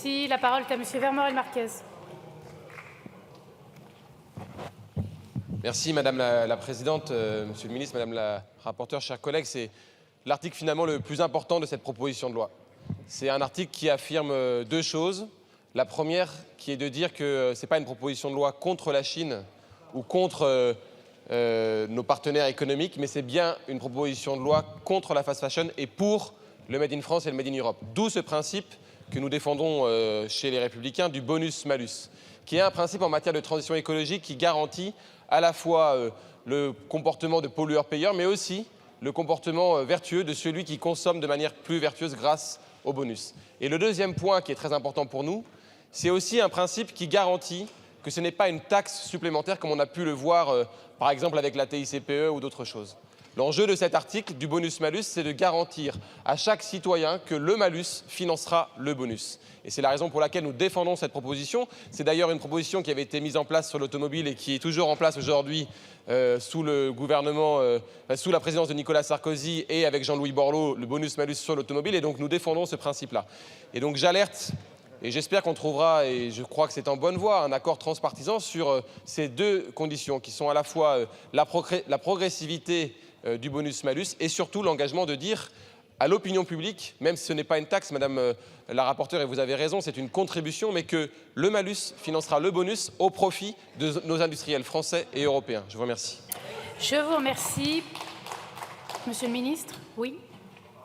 Merci. La parole est à Monsieur Vermorel-Marquez. Merci Madame la Présidente, Monsieur le Ministre, Madame la Rapporteure, chers collègues. C'est l'article finalement le plus important de cette proposition de loi. C'est un article qui affirme deux choses. La première qui est de dire que ce n'est pas une proposition de loi contre la Chine ou contre nos partenaires économiques, mais c'est bien une proposition de loi contre la fast fashion et pour le Made in France et le Made in Europe. D'où ce principe que nous défendons chez les Républicains du bonus-malus, qui est un principe en matière de transition écologique qui garantit à la fois le comportement de pollueur-payeur, mais aussi le comportement vertueux de celui qui consomme de manière plus vertueuse grâce au bonus. Et le deuxième point qui est très important pour nous, c'est aussi un principe qui garantit que ce n'est pas une taxe supplémentaire comme on a pu le voir par exemple avec la TICPE ou d'autres choses. L'enjeu de cet article du bonus-malus, c'est de garantir à chaque citoyen que le malus financera le bonus. Et c'est la raison pour laquelle nous défendons cette proposition. C'est d'ailleurs une proposition qui avait été mise en place sur l'automobile et qui est toujours en place aujourd'hui sous le gouvernement, sous la présidence de Nicolas Sarkozy et avec Jean-Louis Borloo, le bonus-malus sur l'automobile. Et donc nous défendons ce principe-là. Et donc j'alerte, et j'espère qu'on trouvera, et je crois que c'est en bonne voie, un accord transpartisan sur ces deux conditions qui sont à la fois la progressivité du bonus-malus et surtout l'engagement de dire à l'opinion publique, même si ce n'est pas une taxe, Madame la rapporteure, et vous avez raison, c'est une contribution, mais que le malus financera le bonus au profit de nos industriels français et européens. Je vous remercie. Je vous remercie. Monsieur le ministre, oui.